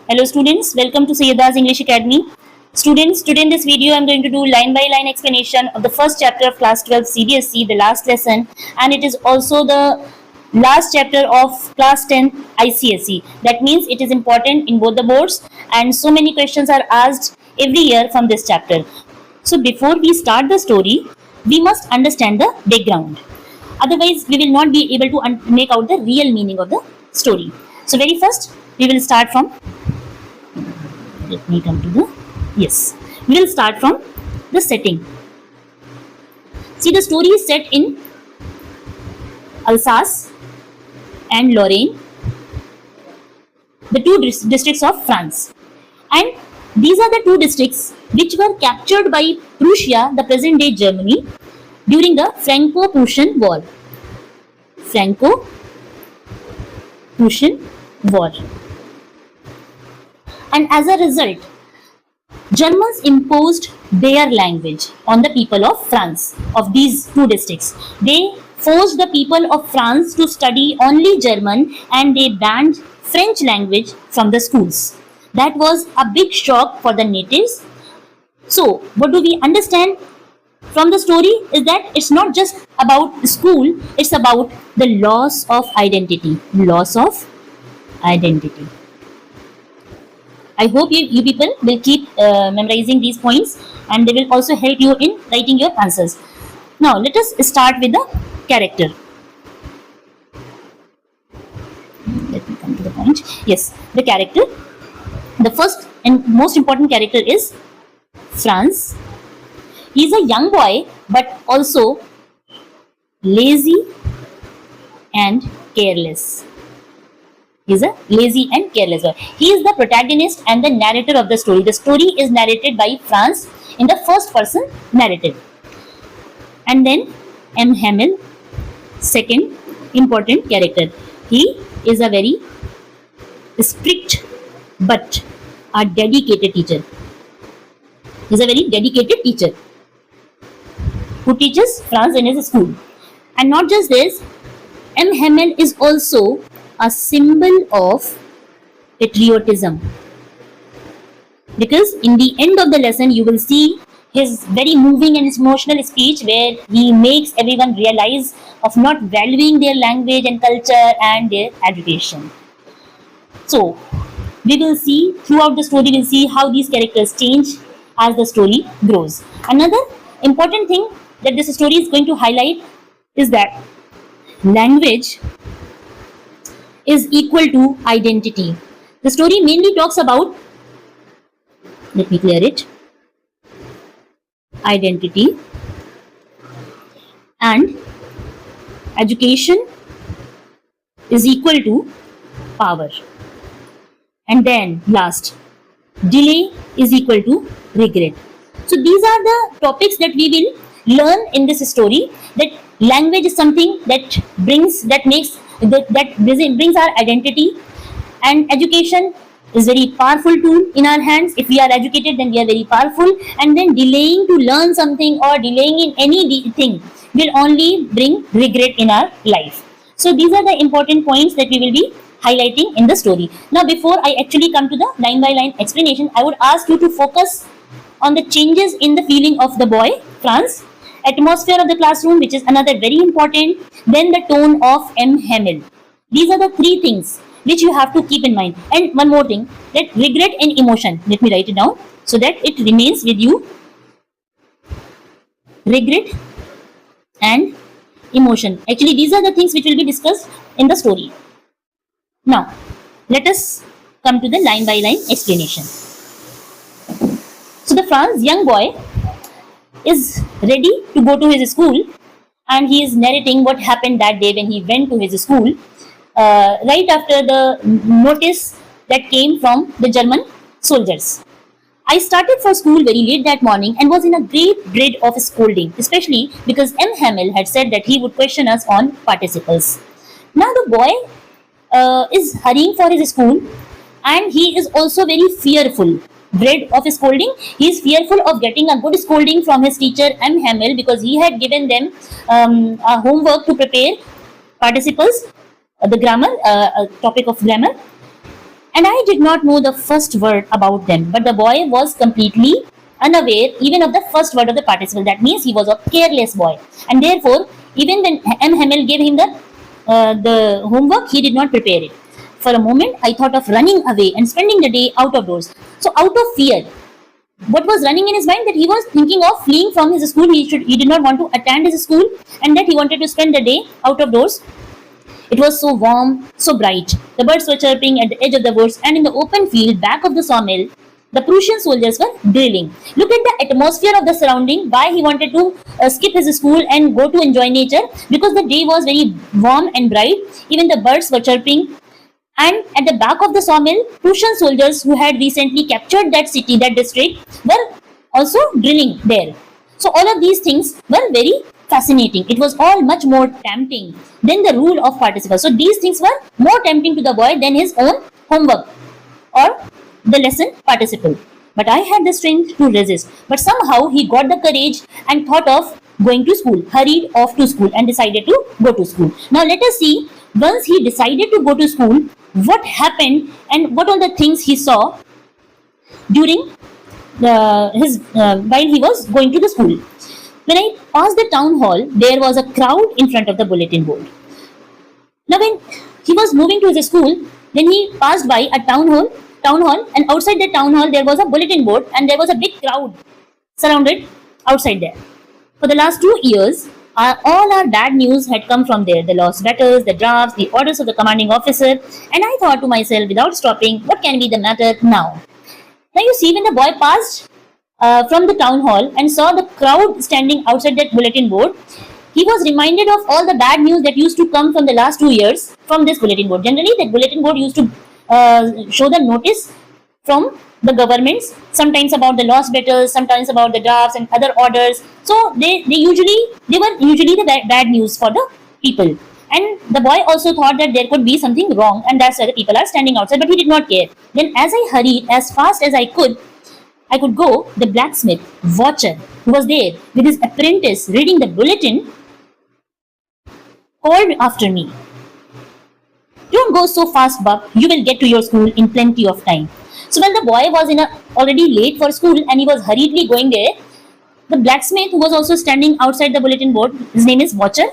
Hello students, welcome to Sayyida's English Academy. Students, today in this video I am going to do line by line explanation of the first chapter of class 12 CBSE, the last lesson, and it is also the last chapter of class 10 ICSE. That means it is important in both the boards and so many questions are asked every year from this chapter. So before we start the story, we must understand the background. Otherwise, we will not be able to make out the real meaning of the story. So very first, we will start from let me come to the yes we will start from the setting. See, the story is set in Alsace and Lorraine, the two districts of France, and these are the two districts which were captured by Prussia, the present day Germany, during the Franco-Prussian War. Franco-Prussian War. And as a result, Germans imposed their language on the people of France, of these two districts. They forced the people of France to study only German and they banned French language from the schools. That was a big shock for the natives. So, what do we understand from the story is that it's not just about school, it's about the loss of identity. Loss of identity. I hope you people will keep memorizing these points and they will also help you in writing your answers. Now, let us start with the character. Let me come to the point. Yes, the character. The first and most important character is Franz. He is a young boy but also lazy and careless. He is a lazy and careless boy. He is the protagonist and the narrator of the story. The story is narrated by Franz in the first person narrative. And then M. Hamel, second important character. He is a very strict but a dedicated teacher. He is a very dedicated teacher who teaches Franz in his school. And not just this, M. Hamel is also a symbol of patriotism, because in the end of the lesson you will see his very moving and emotional speech where he makes everyone realize of not valuing their language and culture and their education. So we will see throughout the story, we'll see how these characters change as the story grows. Another important thing that this story is going to highlight is that language is equal to identity. The story mainly talks about, let me clear it, identity and education is equal to power. And then last, delay is equal to regret. So these are the topics that we will learn in this story, that language is something that brings our identity, and education is very powerful tool in our hands. If we are educated, then we are very powerful, and then delaying to learn something or delaying in anything will only bring regret in our life. So these are the important points that we will be highlighting in the story. Now before I actually come to the line by line explanation, I would ask you to focus on the changes in the feeling of the boy Franz, atmosphere of the classroom, which is another very important, then the tone of M. Hamel. These are the three things which you have to keep in mind. And one more thing, that regret and emotion. Let me write it down so that it remains with you. Regret and emotion. Actually, these are the things which will be discussed in the story. Now, let us come to the line by line explanation. So the Franz young boy is ready to go to his school and he is narrating what happened that day when he went to his school, right after the notice that came from the German soldiers. I started for school very late that morning and was in a great dread of scolding, especially because M. Hamel had said that he would question us on participles. Now the boy is hurrying for his school and he is also very fearful. Dread of scolding. He is fearful of getting a good scolding from his teacher M. Hamel, because he had given them a homework to prepare participles, the grammar, topic of grammar. and I did not know the first word about them. But the boy was completely unaware even of the first word of the participle. That means he was a careless boy, and therefore, even when M. Hamel gave him the homework, he did not prepare it. For a moment, I thought of running away and spending the day out of doors. So, out of fear, what was running in his mind, that he was thinking of fleeing from his school. He did not want to attend his school, and that he wanted to spend the day out of doors. It was so warm, so bright. The birds were chirping at the edge of the woods, and in the open field back of the sawmill, the Prussian soldiers were drilling. Look at the atmosphere of the surrounding. Why he wanted to skip his school and go to enjoy nature? Because the day was very warm and bright. Even the birds were chirping. And at the back of the sawmill, Prussian soldiers who had recently captured that city, that district, were also drilling there. So all of these things were very fascinating. It was all much more tempting than the rule of participle. So these things were more tempting to the boy than his own homework or the lesson participle. But I had the strength to resist. But somehow he got the courage and thought of going to school, hurried off to school and decided to go to school. Now let us see, once he decided to go to school, what happened and what all the things he saw during while he was going to the school. When I passed the town hall, there was a crowd in front of the bulletin board. Now, when he was moving to his school, then he passed by a town hall, and outside the town hall there was a bulletin board, and there was a big crowd surrounded outside there. For the last 2 years, all our bad news had come from there: the lost battles, the drafts, the orders of the commanding officer. And I thought to myself, without stopping, what can be the matter now? Now you see, when the boy passed from the town hall and saw the crowd standing outside that bulletin board, he was reminded of all the bad news that used to come from the last 2 years from this bulletin board. Generally, that bulletin board used to show the notice from the governments, sometimes about the lost battles, sometimes about the drafts and other orders. So they were usually the bad news for the people. And the boy also thought that there could be something wrong, and that's why the people are standing outside, but he did not care. Then, as I hurried as fast as I could go, the blacksmith, watcher, who was there with his apprentice reading the bulletin, called after me. Don't go so fast, Buck. You will get to your school in plenty of time. So when the boy was already late for school and he was hurriedly going there, the blacksmith, who was also standing outside the bulletin board, his name is Watcher,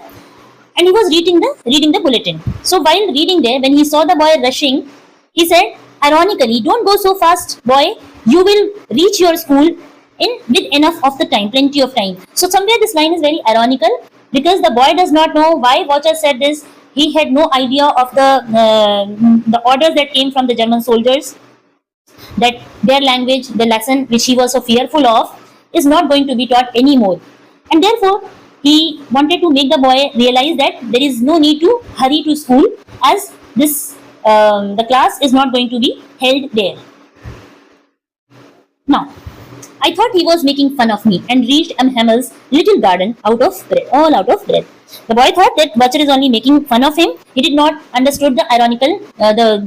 and he was reading the bulletin. So while reading there, when he saw the boy rushing, he said, ironically, don't go so fast, boy. You will reach your school with enough of the time, plenty of time. So somewhere this line is very ironical, because the boy does not know why Watcher said this. He had no idea of the orders that came from the German soldiers, that their language, the lesson which he was so fearful of, is not going to be taught anymore. And therefore, he wanted to make the boy realize that there is no need to hurry to school, as the class is not going to be held there. Now, I thought he was making fun of me and reached M. Hamel's little garden all out of breath. The boy thought that Watcher is only making fun of him. He did not understood the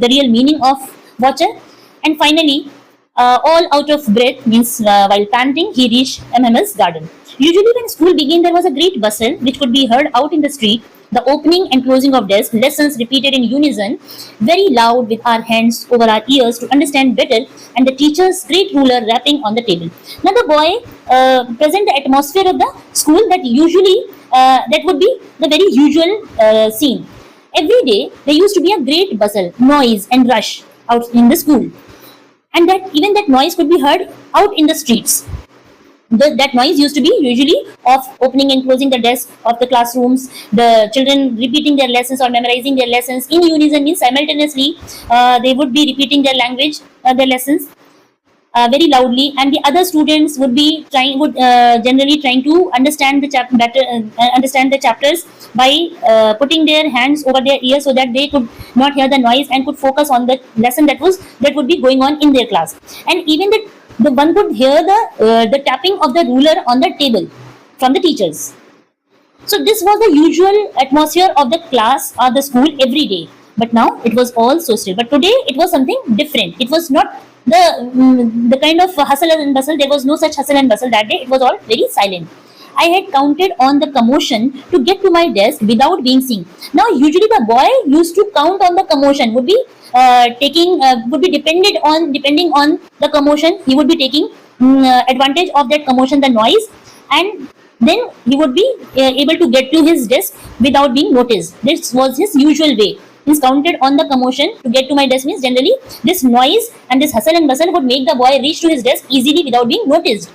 the real meaning of Watcher. And finally, all out of breath means while panting, he reached M. Hamel's garden. Usually when school began, there was a great bustle which could be heard out in the street. The opening and closing of desks, lessons repeated in unison, very loud, with our hands over our ears to understand better, and the teacher's great ruler rapping on the table. Now the boy present the atmosphere of the school that would be the very usual scene. Every day there used to be a great bustle, noise and rush out in the school, and that noise could be heard out in the streets. That noise used to be usually of opening and closing the desk of the classrooms, the children repeating their lessons or memorizing their lessons in unison, means simultaneously they would be repeating their language, their lessons very loudly, and the other students would generally trying to understand understand the chapters by putting their hands over their ears so that they could not hear the noise and could focus on the lesson that would be going on in their class. And even the one could hear the tapping of the ruler on the table from the teachers. So this was the usual atmosphere of the class or the school every day. But now it was all so still. But today it was something different. It was not the kind of hustle and bustle. There was no such hustle and bustle that day. It was all very silent. I had counted on the commotion to get to my desk without being seen. Now, usually the boy used to count on the commotion, would be would be depending on the commotion. He would be taking advantage of that commotion, the noise, and then he would be able to get to his desk without being noticed. This was his usual way. He's counted on the commotion to get to my desk means generally this noise and this hustle and bustle would make the boy reach to his desk easily without being noticed.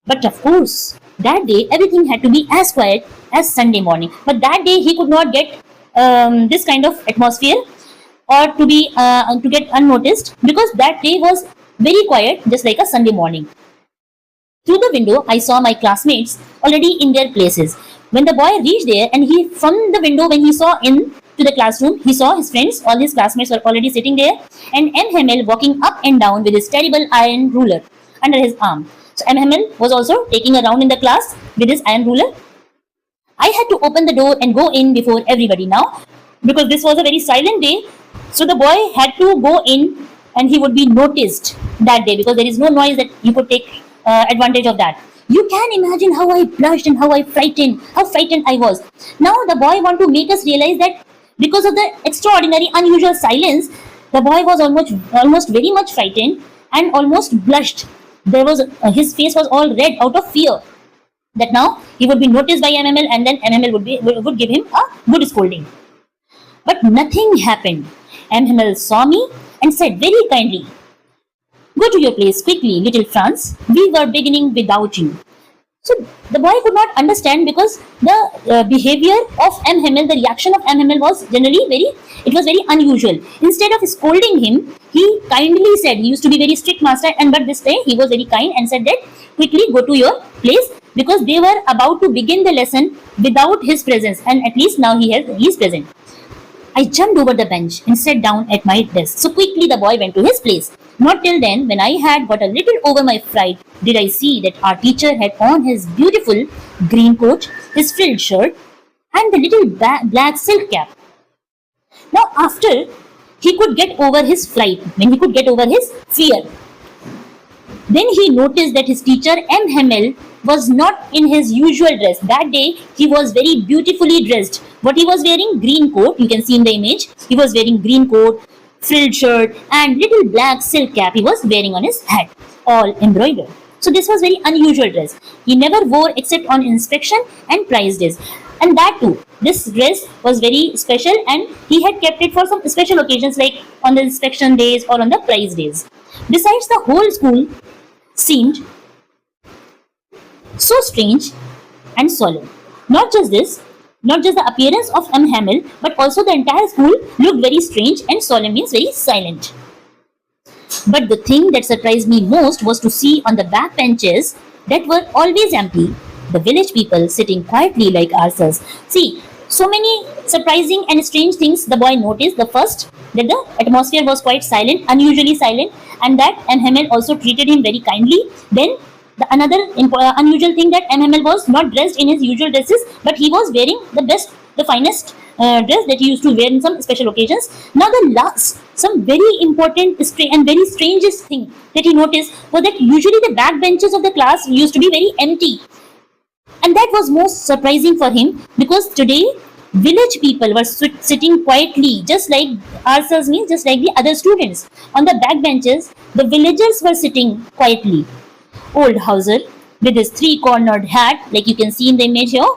But of course, that day everything had to be as quiet as Sunday morning. But that day he could not get this kind of atmosphere or to get unnoticed because that day was very quiet, just like a Sunday morning. Through the window, I saw my classmates already in their places. When the boy reached there, and he from the window when he saw in to the classroom, he saw his friends, all his classmates were already sitting there, and M. Hamel walking up and down with his terrible iron ruler under his arm. So M. Hamel was also taking a round in the class with his iron ruler. I had to open the door and go in before everybody now because this was a very silent day. So the boy had to go in and he would be noticed that day because there is no noise that you could take advantage of that. You can imagine how I blushed and how frightened I was. Now the boy want to make us realize that because of the extraordinary, unusual silence, the boy was almost very much frightened and almost blushed. There was his face was all red out of fear that now he would be noticed by MML and then MML would give him a good scolding. But nothing happened. MML saw me and said very kindly, "Go to your place quickly, little Franz. We were beginning without you." So the boy could not understand because the behavior of M. Hamel, the reaction of M. Hamel was generally very unusual. Instead of scolding him, he kindly said, he used to be very strict master, but this day he was very kind and said that quickly go to your place because they were about to begin the lesson without his presence, and at least now he is present. I jumped over the bench and sat down at my desk. So quickly the boy went to his place. Not till then, when I had got a little over my fright, did I see that our teacher had on his beautiful green coat, his frilled shirt, and the little black silk cap. Now, after he could get over his fright, when he could get over his fear, then he noticed that his teacher M. Hamel was not in his usual dress. That day he was very beautifully dressed. What he was wearing? Green coat. You can see in the image. He was wearing green coat, frilled shirt, and little black silk cap he was wearing on his head, all embroidered. So this was very unusual dress. He never wore except on inspection and prize days. And that too, this dress was very special and he had kept it for some special occasions like on the inspection days or on the prize days. Besides, the whole school seemed so strange and solemn. Not just the appearance of M. Hamel, but also the entire school looked very strange, and solemn means very silent. But the thing that surprised me most was to see on the back benches that were always empty, the village people sitting quietly like ourselves. See, so many surprising and strange things the boy noticed. The first, that the atmosphere was quite silent, unusually silent, and that M. Hamel also treated him very kindly. Then the another unusual thing that M. Hamel was not dressed in his usual dresses, but he was wearing the finest dress that he used to wear in some special occasions. Now the last, some very important and very strangest thing that he noticed was that usually the back benches of the class used to be very empty. And that was most surprising for him because today village people were sitting quietly, just like ourselves, means just like the other students. On the back benches, the villagers were sitting quietly. Old Hauser with his three-cornered hat, like you can see in the image here,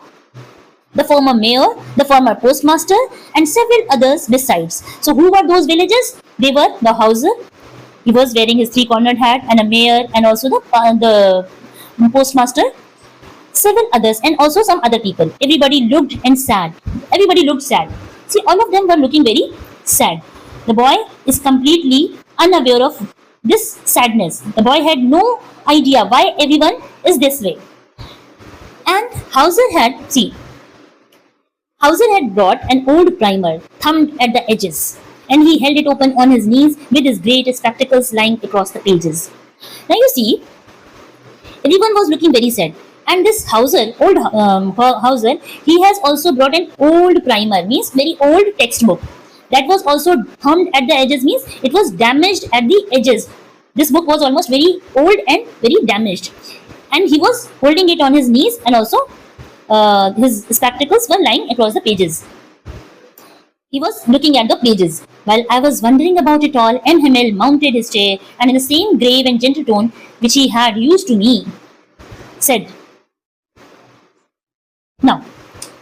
the former mayor, the former postmaster, and several others besides. So who were those villagers? They were the Hauser. He was wearing his three-cornered hat, and a mayor, and also the postmaster. Several others, and also some other people. Everybody looked sad. See, all of them were looking very sad. The boy is completely unaware of this sadness. The boy had no idea why everyone is this way. And Hauser had brought an old primer thumbed at the edges, and he held it open on his knees with his great spectacles lying across the pages. Now you see, everyone was looking very sad. And this Hauser, Hauser, he has also brought an old primer, means very old textbook. That was also thumbed at the edges, means it was damaged at the edges. This book was almost very old and very damaged. And he was holding it on his knees and also his spectacles were lying across the pages. He was looking at the pages. While I was wondering about it all, M. Hamel mounted his chair and, in the same grave and gentle tone which he had used to me, said, "Now,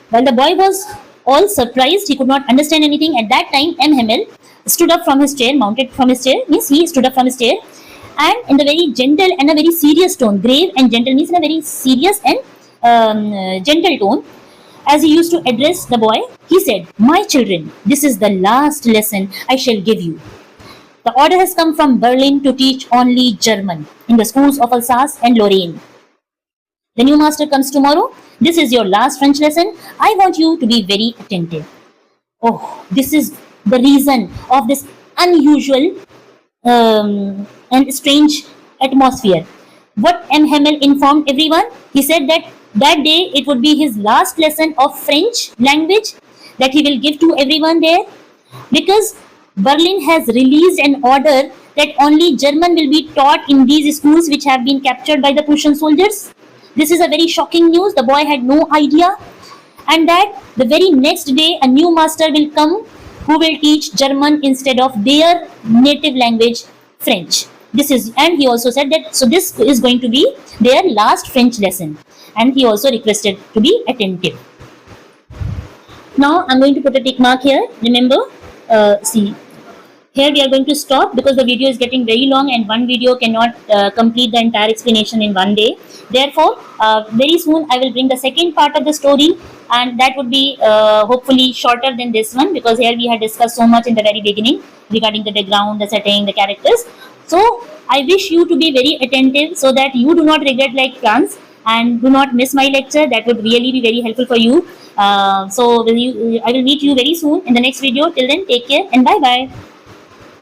while the boy was all surprised, he could not understand anything. At that time, M. Hamel stood up from his chair, mounted from his chair, means he stood up from his chair, and in the very gentle and a very serious tone, grave and gentle means in a very serious and gentle tone, as he used to address the boy, he said, 'My children, this is the last lesson I shall give you. The order has come from Berlin to teach only German in the schools of Alsace and Lorraine. The new master comes tomorrow. This is your last French lesson. I want you to be very attentive.'" Oh, this is the reason of this unusual and strange atmosphere. What M. Hamel informed everyone, he said that that day it would be his last lesson of French language that he will give to everyone there, because Berlin has released an order that only German will be taught in these schools which have been captured by the Prussian soldiers. This is a very shocking news. The boy had no idea. And that the very next day a new master will come who will teach German instead of their native language, French. This is, and he also said that so this is going to be their last French lesson, and he also requested to be attentive. Now I'm going to put a tick mark here. Remember, see, here we are going to stop because the video is getting very long and one video cannot complete the entire explanation in one day. Therefore, very soon I will bring the second part of the story, and that would be hopefully shorter than this one, because here we had discussed so much in the very beginning regarding the background, the setting, the characters. So I wish you to be very attentive so that you do not regret like Franz, and do not miss my lecture. That would really be very helpful for you. I will meet you very soon in the next video. Till then, take care and bye bye.